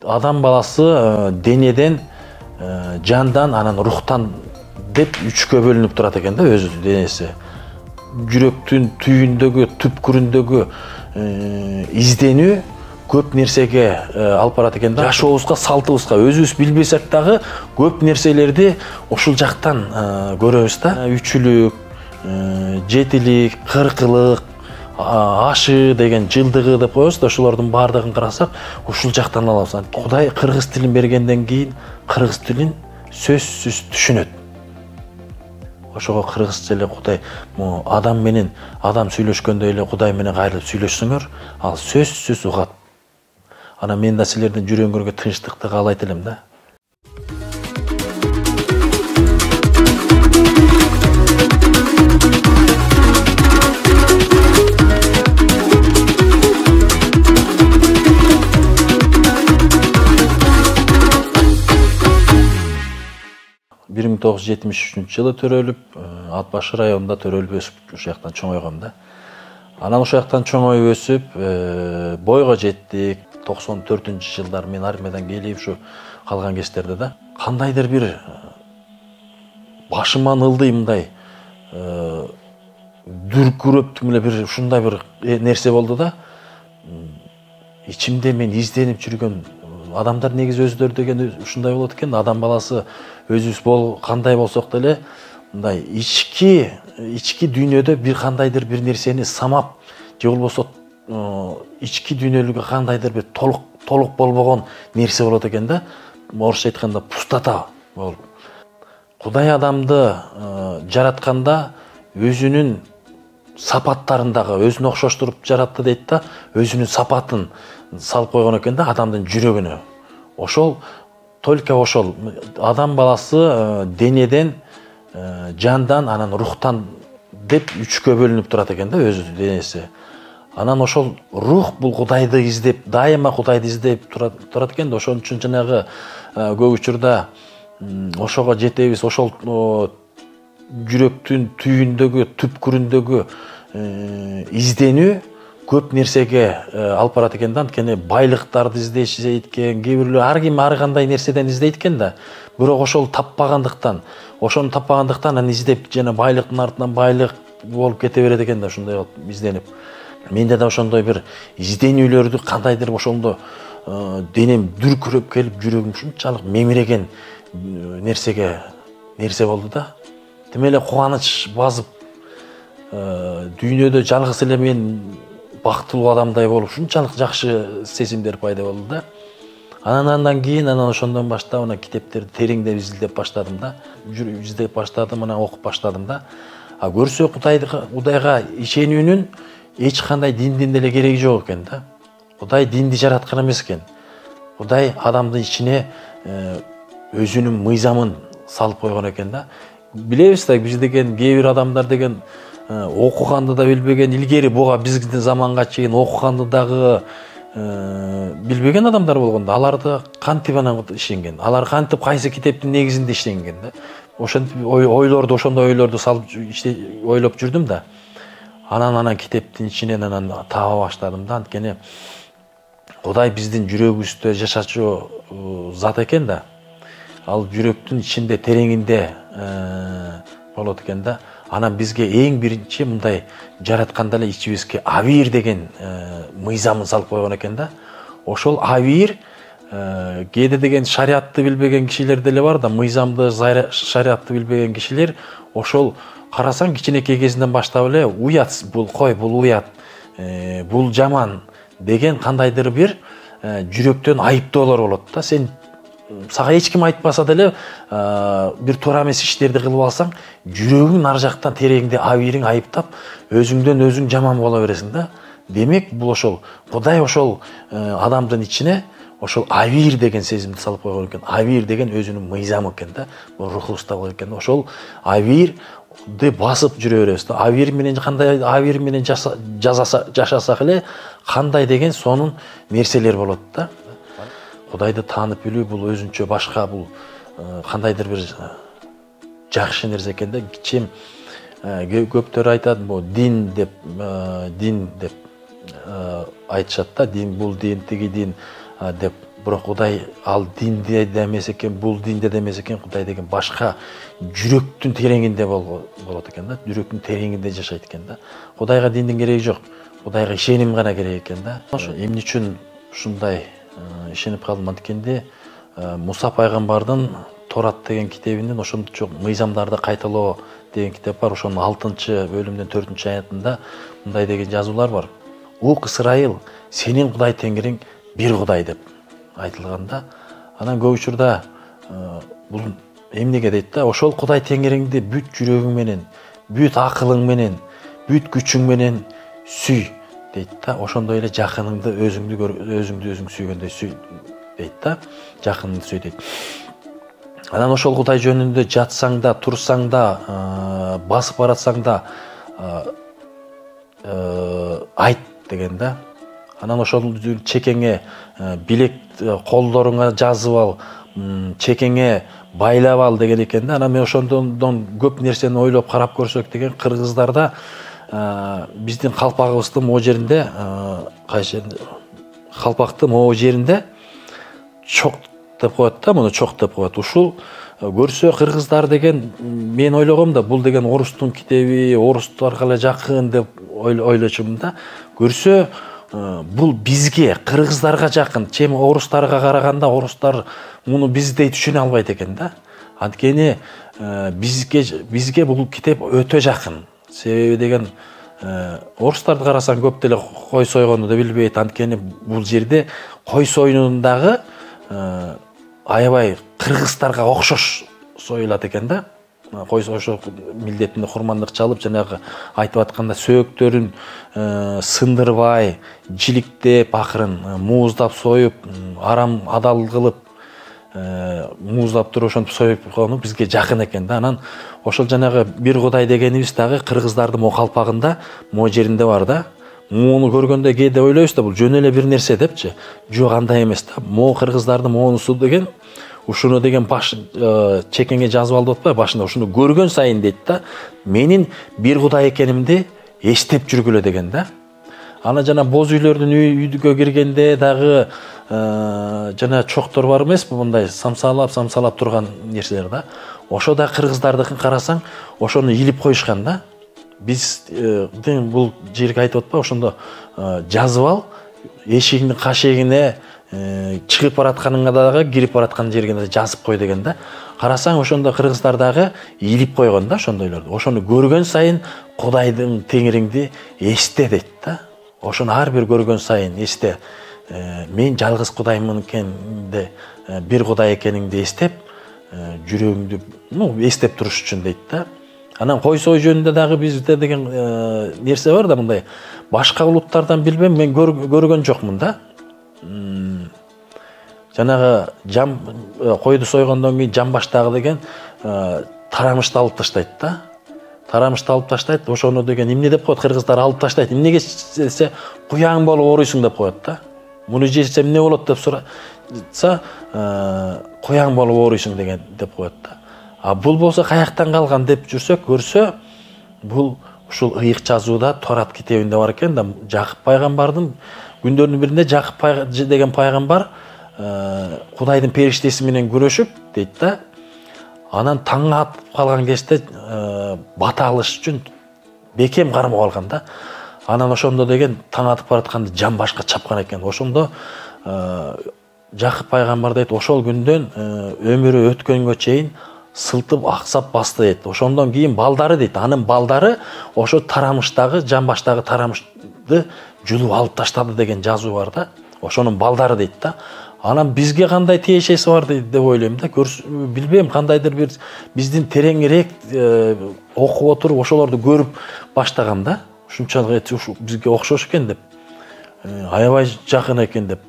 Адам баласы денеден, жандан, анан рухтан деп үчкө бөлүнүп турат экен да өз денеси. Жүрөктүн түйүндөгү, түпкүрүндөгү изденүү көп нерсеге алып барат экен да. Жашообузга, салтыбызга өзүбүз билбесек дагы көп нерселерди ошол жактан көрөбүз да. Үчүлүк, жетилик, кыркылык, ашы деген жылдыгы деп коебуз да, ошолордун баардыгын карасак ушул жактан алабыз. Кудай кыргыз тилин бергенден кийин кыргыз тилин сөзсүз түшүнөт. Ошого кыргызча эле Кудай адам менен адам сүйлөшкөндөй эле Кудай менен кайрылып сүйлөшсөңөр, ал сөзсүз угат. Ана мен да силердин жүрөгүңөргө тынчтыкты каалайт элем да. Bir 1973 жылы төрөлүп, Ат Башы районунда төрөлүп өсүп, ошол жактан чоңойгом да. Анан ошол жактан чоңоюп өсүп, бойго жеттик. 94-жылдар мен армиядан келип, ушу калган кездерде да кандайдыр бир башыман ылдый мындай дүркүрөптүң эле бир ушундай бир нерсе болду да. Ичимде мен изденип жүргөн адамдар негизи өздөрү деген ушундай болот экен. Адам баласы өзүбүз кандай болсок деле мындай ички дүйнөдө бир кандайдыр бир нерсени самап, же болбосо ички дүйнөлүгү кандайдыр бир толук болбогон нерсе болот экен да. Орусча айтканда пустота болуп. Кудай адамды жаратканда өзүнүн сапаттарындагы өзүнө окшоштуруп жаратты дейт да, өзүнүн сапатын салып койгон экен да адамдын жүрөгүнө. Ошол только ошол адам баласы денеден, жандан, анан рухтан деп үчкө бөлүнүп турат экен да өз денеси. Анан ошол рух бул Кудайды издеп, дайыма Кудайды издеп турат экен да. Ошон үчүн жанагы көп учурда ошого жетебиз, ошол жүрөктүн түйүндөгү, түпкүрүндөгү изденүү көп нерсеге алып барат экен да. Анткени байлыктарды издейт экен, кээ бирлөр ар ким ар кандай нерседен издейт экен да. Бирок ошол таппагандыктан, анан издеп жана байлыктын артынан байлык болуп кете берет экен да, ушундай болуп изденип. Менде да ошондой бир изденүүлөрдү кандайдыр ошондо денем дүркүрөп келип, жүрөгүм ушунчалык мемиреген нерсе болду да. Тим эле кубаныч басып, дүйнөдө жалгыз эле мен бактылуу адамдай болуп, ушунчалык жакшы сезимдер пайда болду да. Андан кийин ошондон баштап китептерди тереңдеп изилдеп баштадым да. Издеп баштадым, окуп баштадым да. Көрсө Кудайга ишенүүнүн эч кандай диндин деле кереги жок экен да. Кудай динди жараткан эмес экен. Кудай адамдын ичине өзүнүн мыйзамын салып койгон экен да. Билебиз да, биз деген кээ бир адамдар деген окуганды да билбеген, илгери буга биздин заманга чейин окуганды дагы билбеген адамдар болгон да. Аларды кантип ишенген? Алар кантип кайсы китептин негизинде иштенген да? Ошентип ошондой ойлорду салып ойлоп жүрдүм да. Анан китептин ичинен таба баштадым да. Анткени Кудай биздин жүрөгүбүздө жашачу зат экен да. Ал жүрөктүн ичинде, тереңинде болот экен да. Анан бизге эң биринчи мындай жаратканда эле ичибизге авир деген мыйзамын салып койгон экен да. Ошол авир кээде деген шариатты билбеген кишилер деле бар да, мыйзамды, шариатты билбеген кишилер ошол карасаң кичинекей кезинен баштап эле уят, бул уят, бул жаман деген кандайдыр бир жүрөктөн айыптоолор болот да. Сен сага эч ким айтпаса деле бир туура эмес иштерди кылып алсаң, жүрөгүң ар жактан тереңде авириң айыптап, өзүңдөн өзүң жаман боло бересиң да. Демек бул ошол Кудай ошол адамдын ичине ошол авир деген сезимди салып койгон экен. Авир деген өзүнүн мыйзамы экен да. Бул рухубузда бар экен. Ошол авирди басып жүрө беребиз да. Авир менен кандай авир менен жашасак эле кандай деген сонун нерселер болот да. Кудайды таанып билүү бул өзүнчө башка, бул кандайдыр бир жакшы нерсе экен да. Кичим көптөр айтат, бул дин деп айтышат да. Дин бул дин, тиги дин деп бирок Кудай ал динде де эмес экен, бул динде де эмес экен. Кудай деген башка жүрөктүн тереңинде болот экен да, жүрөктүн тереңинде жашайт экен да. Кудайга диндин кереги жок, Кудайга ишеним гана керек экен да. Ошо эмне үчүн ушундай ишенип калдым анткенде Муса пайгамбардын Торат деген китебинин ошончо мыйзамдарды кайталоо деген китеп бар. Ошонун 6-бөлүмдүн 4-аятында мындай деген жазуулар бар. Ук Исраил, сенин Кудай Теңириң бир Кудай деп айтылганда, анан көп учурда бул эмнеге дейт да, ошол Кудай Теңириңди бүт жүрөгүң менен, бүт акылың менен, бүт күчүң менен сүй дейт да. Ошондой эле жакыныңды өзүң сүйгөндөй сүй дейт да. Жакыныңды сүй дейт. Анан ошол Кудай жөнүндө жатсаң да, турсаң да, басып баратсаң да айт деген да. Анан ошол чекеңе билек колдоруңа жазып ал, чекеңе байлап ал деген экен да. Анан мен ошондон көп нерсени ойлоп карап көрсөк деген, кыргыздарда биздин калпагыбыздын могу жеринде, кайсы жеринде, калпактын могу жеринде чок деп коет да, муну чок деп коет. Ушул көрсө кыргыздар деген, мен ойлогом да, бул деген орустун китеби, орустарга эле жакын деп ойлочумун да. Көрсө бул бизге, кыргыздарга жакын, чем орустарга караганда орустар муну биздей түшүнө албайт экен да. Анткени бизге бул китеп өтө жакын. Себеби деген, орустарды карасаң көп деле кой сойгонду билбейт. Анткени бул жерде кой союнундагы аябай кыргыздарга окшош союлат экен да. Кой ошо милдетинде курмандык чалып, жанагы айтып атканда сөөктөрүн сындырбай, жиликтеп, акырын мууздап союп, арам адал кылып, мууздап туруп ошентип союп койгону бизге жакын экен да. Анан ошол жанагы бир Кудай дегенибиз дагы кыргыздардын могу калпагында, могу жеринде бар да. Муну көргөндө кээде ойлойбуз да, бул жөн эле бир нерсе депчи. Жок, андай эмес да. Могу кыргыздардын моунусу деген, ушуну деген баш чекеңе жазып ал деп атпайбы, башында ушуну көргөн сайын дейт да, менин бир Кудай экенимди эстеп жүргүлө деген да. Ана жана боз үйлөрдүн үйгө киргенде дагы жана чоктор бар эмеспи, мындай самсалап турган нерселер да. Ошо да кыргыздардыкын карасаң, ошону илип коюшкан да. Биз бул жерге айтып атпайбы, ошондо жазып ал, эшигиңдин кашегине чыгып баратканыңа дагы, кирип бараткан жерге жазып кой деген да. Карасаң, ошондо кыргыздар дагы илип койгон да ошондойлорду. Ошону көргөн сайын Кудайдын Теңириңди эсте дейт да. Ошону ар бир көргөн сайын эсте. Мен жалгыз Кудаймын экенде, бир Кудай экениңди эстеп, жүрөгүңдү эстеп туруш үчүн дейт да. Анан кой сой жөнүндө дагы бизде деген нерсе бар да, мындай. Башка улуттардан билбем, мен көргөн жокмун да. Жанагы койду сойгондон кийин жамбаштагы деген тарамышты алып таштайт да. Тарамышты алып таштайт. Ошону деген эмне деп коет кыргыздар, алып таштайт. Эмнеге десе, куяң болуп ооруйсуң деп коет да. Муну жесем эмне болот деп сураса, куяң болуп ооруйсуң деген деп коет да. А бул болсо каяктан калган деп жүрсөк, көрсө, бул ушул ыйык жазууда Торат китебинде бар экен да. Жакып пайгамбардын күндөрүнүн биринде Жакып деген пайгамбар Кудайдын периштеси менен күрөшүп дейт да. Анан таң атып калган кезде бата алыш үчүн бекем кармап алган да. Анан ошондо деген таң атып баратканда жамбашка чапкан экен. Ошондо Жакып пайгамбар дейт, ошол күндөн өмүрү өткөнгө чейин сылтып аксап басты дейт. Ошондон кийин балдары дейт, анын балдары ошо тарамыштагы, жамбаштагы тарамышты жулуп алып таштады деген жазуу бар да. Ошонун балдары дейт да. Анан бизге кандай тиешеси бар деп ойлойм да. Билбейм, кандайдыр бир биздин тереңирээк окуп отуруп ошолорду көрүп баштагам да. Ушунчалык бизге окшош экен деп. Аябай жакын экен деп.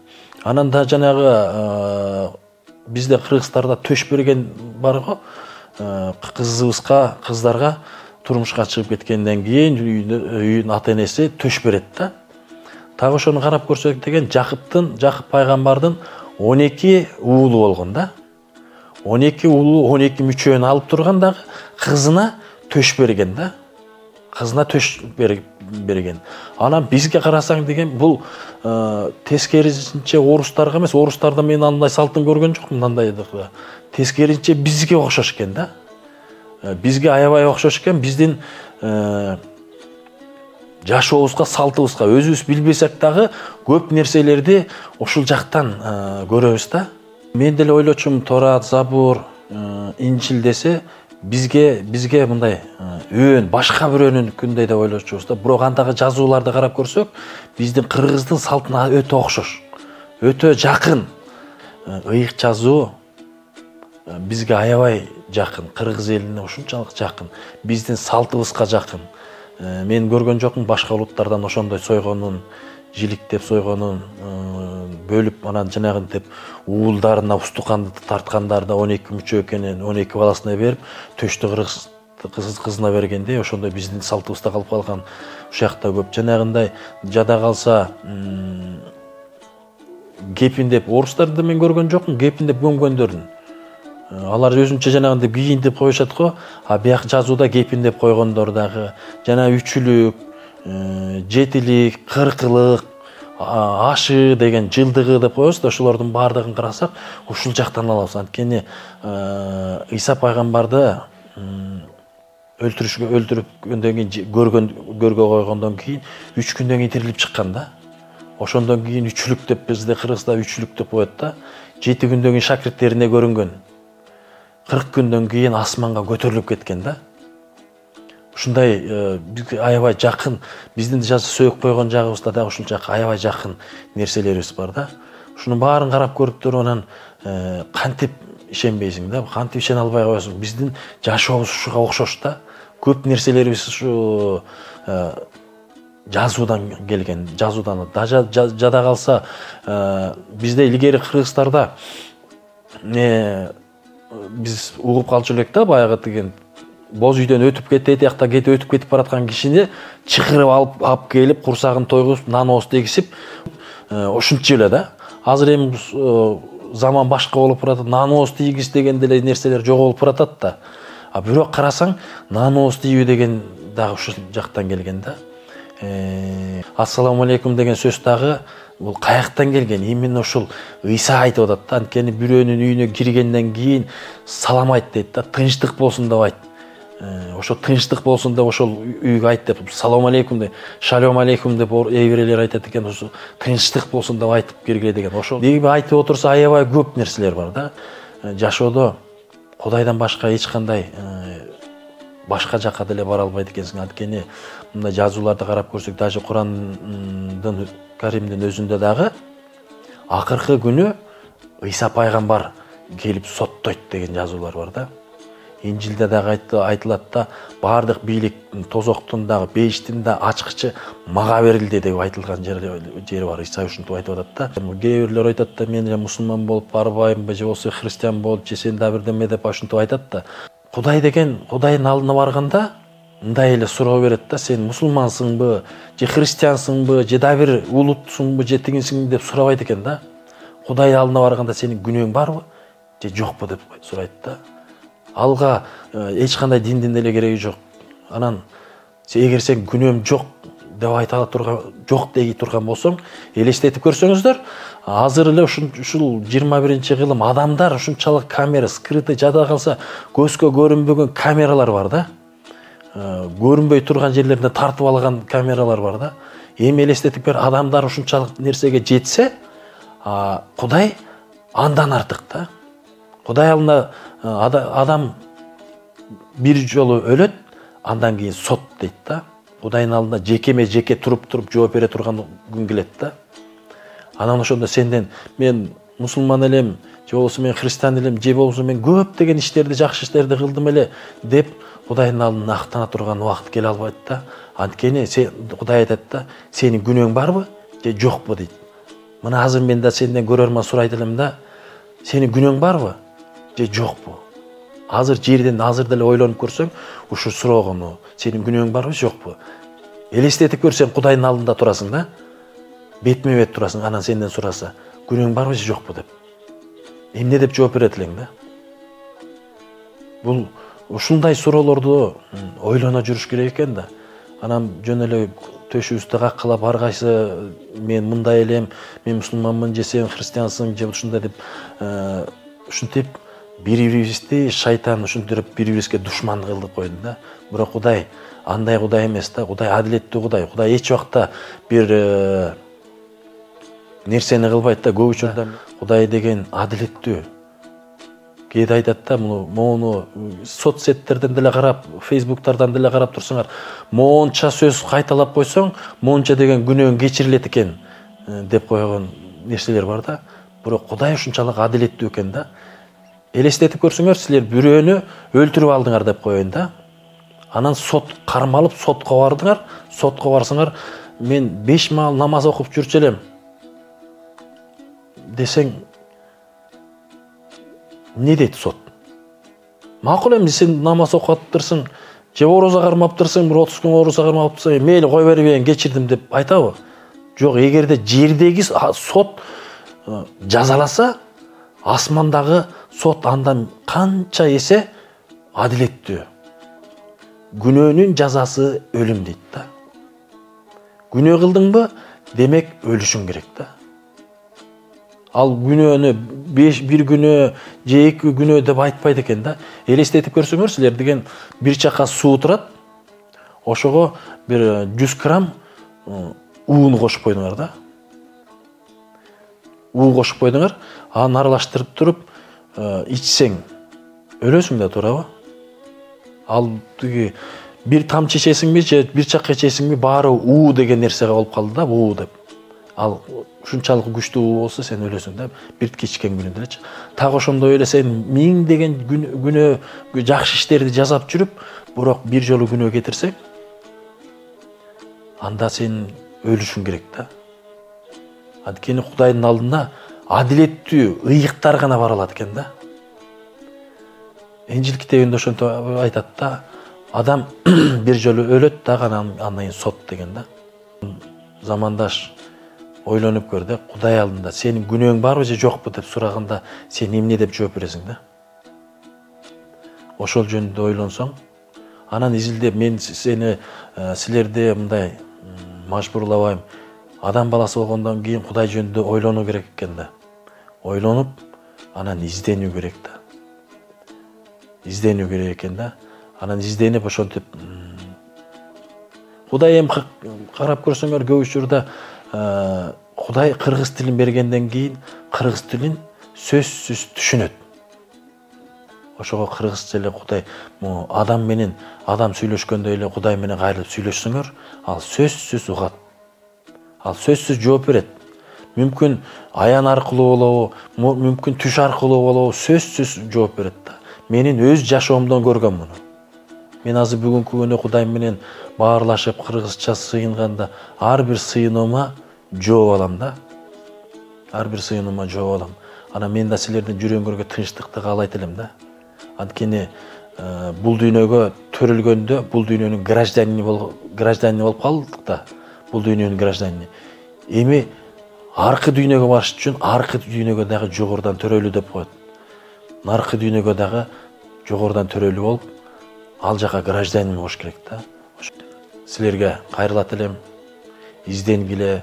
Анан да жанагы бизде кыргыздарда төш берген бар го. Кыздарга турмушка чыгып кеткенден кийин үйүнүн ата-энеси төш берет да. Тагы ошону карап көрсөк деген, Жакып пайгамбардын 12 уулу болгон да. 12 уулу 12 мүчөнү алып турган дагы кызына төш берген да. Кызына төш берген. Анан бизге карасаң деген бул тескерисинче орустарга эмес, орустарда мен андай салтын көргөн жокмун, мындай тескерисинче бизге окшош экен да. Бизге аябай окшош экен, биздин жашообузга, салтыбызга өзүбүз билбесек дагы көп нерселерди ошол жактан көрөбүз да. Мен деле ойлочумун, Торат, Забур, Инжил десе бизге мындай өөн, башка бирөөнүнкүндөй деп ойлочубуз да. Бирок андагы жазууларды карап көрсөк, биздин кыргыздын салтына өтө окшош, өтө жакын. Ыйык жазуу бизге аябай жакын, кыргыз элине ушунчалык жакын, биздин салтыбызга жакын. Мен көргөн жокмун башка улуттардан ошондой сойгонун, жиликтеп сойгонун, бөлүп анан жанагынтип уулдарына устуканды тарткандарды 12 мүчө экенин 12 баласына берип, төштү кызына бергенде ошондой биздин салтыбызда калып калган ушакта көп. Жанагындай жада калса кепиндеп, орустарды мен көргөн жокмун, кепиндеп көмгөндөрүн. Алар өзүнчө жанагындай кийиндеп коюшат го, а бияк жазууда кепиндеп койгондор дагы, жана үчүлүк, жетилик, кыркылык, ашы деген жылдыгы деп коебуз да, ошолордун баардыгын карасак, ушул жактан алабыз. Анткени Ыйса пайгамбарды өлтүрүпкөндөн кийин, көргө койгондон кийин 3 күндөн кийин тирилип чыккан да. Ошондон кийин үчүлүк деп, бизде кыргызда үчүлүк деп коет да. 7 күндөн кийин шакирттерине көрүнгөн. 40 күндөн кийин асманга көтөрүлүп кеткен да. Ушундай бизге аябай жакын, биздин сөйүп койгон жагыбызда да ушул жак аябай жакын нерселерибиз бар да. Ушунун баарын карап көрүп туруп анан кантип ишенбейсиң да, кантип ишене албай коесуң. Биздин жашообуз ушуга окшош да. Көп нерселерибиз ушу жазуудан келген, жазуудан. Жада калса бизде илгери Кыргызстарда биз угуп калчу элек да, баягы деген боз үйдөн өтүп кетти, тиякта өтүп кетип бараткан кишини чакырып алып келип, курсагын тойгузуп, нан ооз дегисип, ушунча эле да. Азыр эми заман башка болуп баратат, нан ооз тийгиз деген деле нерселер жоголуп баратат да. А бирок карасаң, нан ооз тийүү деген дагы ушул жактан келген да. Ассаламу алейкум деген сөз дагы бул каяктан келген? Именно ушул Ыйса айтып атат да. Анткени бирөөнүн үйүнө киргенден кийин салам айт дейт да, тынчтык болсун деп айт. Ошо тынчтык болсун деп ошол үйгө айт деп, салам алейкум деп, шалом алейкум деп еврейлер айтат экен, ошо тынчтык болсун деп айтып киргиле деген. Ошол деги айтып отурса аябай көп нерселер бар да. Жашоодо Кудайдан башка эч кандай башка жакка деле бара албайт экенсиң. Анткени мындай жазууларды карап көрсөк, даже Курандын Каримдин өзүндө дагы акыркы күнү Ыйса пайгамбар келип соттойт деген жазуулар бар да. Инжилде дагы айтылат да, баардык бийлик тозоктун дагы, бейиштин да ачкычы мага берилди деп айтылган жери бар. Ыйса ушинтип айтып атат да. Кээ бирлер айтат да, мен мусулман болуп барбаймбы, же болбосо христиан болуп, же сен да бирдеме деп ушинтип айтат да. Кудай деген, Кудайдын алдына барганда мындай эле суроо берет да, сен мусулмансыңбы, же христиансыңбы, же да бир улутсуңбу, же тигинсиңби деп сурабайт экен да. Кудайдын алдына барганда сенин күнөөң барбы, же жокпу деп сурайт да. Алга эч кандай диндин деле кереги жок. Анан эгер сен күнөөм жок деп айта турган, жок деги турган болсоң, элестетип көрсөңүздөр, азыр эле ушул 21-кылым адамдар ушунчалык камера, скрытый, жада калса көзгө көрүнбөгөн камералар бар да. Көрүнбөй турган жерлеринде тартып алган камералар бар да. Эми элестетип көр, адамдар ушунчалык нерсеге жетсе, Кудай андан артык да. Кудай алдында адам бир жолу өлөт, андан кийин сот дейт да. Кудайдын алдында жеке туруп жооп бере турган күн келет да. Анан ошондо сенден мен мусулман элем, же болбосо мен христиан элем, же болбосо мен көп деген иштерди, жакшы иштерди кылдым эле деп Кудайдын алдына актана турган убакыт келе албайт да. Анткени Кудай айтат да, сенин күнөөң барбы, же жокпу дейт. Мына азыр мен да сенден көрөрмөн сурайт элем да, сенин күнөөң барбы, же жокпу? Азыр жерден азыр деле ойлонуп көрсөң, ушу суроогону, сенин күнөөң барбы, жокпу? Элестетип көрсөң, Кудайдын алдында турасың да, бетме бет турасың, анан сенден сураса, күнөөң барбы, же жокпу деп. Эмне деп жооп берет элең да? Бул ушундай суроолорду ойлоно жүрүш керек экен да. Анан жөн эле төшүбүздө каккылап ар кайсы мен мындай элем, мен мусулманмын же сен христиансың же ушундай деп ушинтип бири-бирибизди шайтан ушинтип бири-бирибизге душман кылдык койду да. Бирок Кудай андай Кудай эмес да. Кудай адилеттүү Кудай. Кудай эч убакта бир нерсени кылбайт да. Көп учурда Кудай деген адилеттүү. Кээде айтат да, моуну соцсеттерден деле карап, фейсбуктардан деле карап турсаңар, моунча сөз кайталап койсоң, моунча деген күнөөң кечирилет экен деп койгон нерселер бар да. Бирок Кудай ушунчалык адилеттүү экен да. Элестетип көрсөңөр, силер бирөөнү өлтүрүп алдыңар деп коеюн да. Анан сот кармалып, сотко бардыңар, сотко барсаңар, мен 5 маал намаз окуп жүрчү элем десең, не дейт сот? Макул эми сен намаз окуптырсың, же ороза кармаптырсың, бир 30 күн ороза кармаптырсың, мейли кой бербейин, кечирдим деп айтабы? Жок, эгерде жердеги сот жазаласа, асмандагы сот андан канча эсе адилеттүү. Күнөөнүн жазасы өлүм дейт да. Күнөө кылдыңбы, демек өлүшүң керек да. Ал күнөөнү бир күнөө же 2 күнөө деп айтпайт экен да. Элестетип көрсөңөр, силер деген бир чака суу турат. Ошого бир 100 грамм уун кошуп койдуңар да. Уу кошуп койдуңар, аны аралаштырып туруп ичсең өлөсүң да, туурабы? Ал тиги бир тамчы ичесиңби же бир чакка ичесиңби, баары уу деген нерсеге болуп калды да, уу деп. Ал ушунчалык күчтүү уу болсо сен өлөсүң да, бир ичкен күнүндө элечи. Так ошондой эле сен 1000 деген күнөө жакшы иштерди жасап жүрүп, бирок бир жолу күнөө кетирсең, анда сен өлүшүң керек да. Анткени Кудайдын алдында адилеттүү ыйыктар гана бара алат экен да. Инжил китебинде ошентип айтат да, адам бир жолу өлөт да, андан кийин сот деген да. Замандаш ойлонуп көр да, Кудай алдында сенин күнөөң барбы же жокпу деп сураганда сен эмне деп жооп бересиң да. Ошол жөнүндө ойлонсоң, анан изилдеп мен сени силерди мындай мажбурлабайм. Адам баласы болгондон кийин Кудай жөнүндө ойлонуу керек экен да. Ойлонуп, анан изденүү керек да. Изденүү керек экен да. Анан изденип ошентип Кудай эми карап көрсөңөр, көп учурда Кудай кыргыз тилин бергенден кийин кыргыз тилин сөзсүз түшүнөт. Ошого кыргызча эле Кудай адам менен адам сүйлөшкөндөй эле Кудай менен кайрылып сүйлөшсөңөр, ал сөзсүз угат. Ал сөзсүз жооп берет. Мүмкүн аян аркылуу болобу, мүмкүн түш аркылуу болобу, сөзсүз жооп берет да. Менин өз жашоомдон көргөм муну. Мен азыр бүгүнкү күнү Кудай менен баарлашып кыргызча сыйынганда ар бир сыйынуума жооп алам да. Ар бир сыйынуума жооп алам. Анан мен да силердин жүрөгүңөргө тынчтыкты каалайт элем да. Анткени бул дүйнөгө төрөлгөндө бул дүйнөнүн гражданини болуп калдык да. Бул дүйнөнүн гражданини. Эми аркы дүйнөгө барыш үчүн аркы дүйнөгө дагы жогорудан төрөлүү деп коет. Наркы дүйнөгө дагы жогорудан төрөлүү болуп, ал жака гражданин болуш керек да. Силерге кайрылат элем, изденгиле,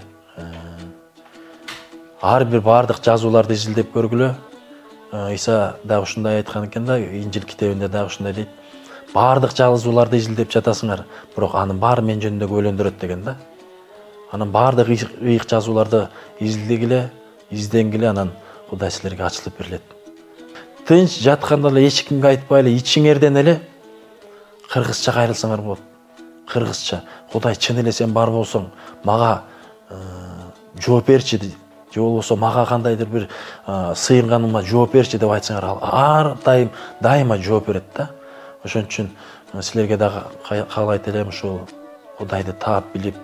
ар бир бардык жазууларды изилдеп көргүлө. Иса дагы ушундай айткан экен да, Инжил китебинде дагы ушундай дейт. Бардык жазууларды изилдеп жатасыңар, бирок анын баары мен жөнүндөгү өлөндүрөт деген да. Анан бардык ыйык жазууларды изилдегиле, изденгиле, анан Кудай силерге ачылып берилет. Тынч жатканда эле эч кимге айтпай эле ичиңерден эле кыргызча кайрылсаңар болот. Кыргызча, Кудай чын эле сен бар болсоң, мага жооп берчи, же болбосо мага кандайдыр бир сыйынганыма жооп берчи деп айтсаңар, ар дайыма жооп берет да. Ошон үчүн силерге дагы каалайт элем, ушул Кудайды таап билип,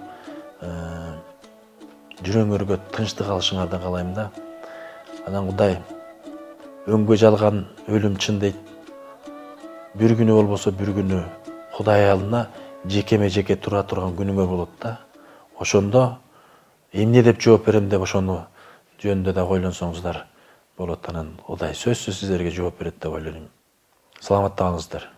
жүрөгүңөргө тынчтык алышыңарды каалайм да. Анан Кудай өңгө жалган өлүм чын дейт. Бир күнү болбосо бир күнү Кудай алдына жекеме жеке тура турган күнүңөр болот да. Ошондо эмне деп жооп берем деп ошону жөнүндө да ойлонсоңуздар болот. Анан Кудай сөзсүз сиздерге жооп берет деп ойлойм. Саламатта калыңыздар.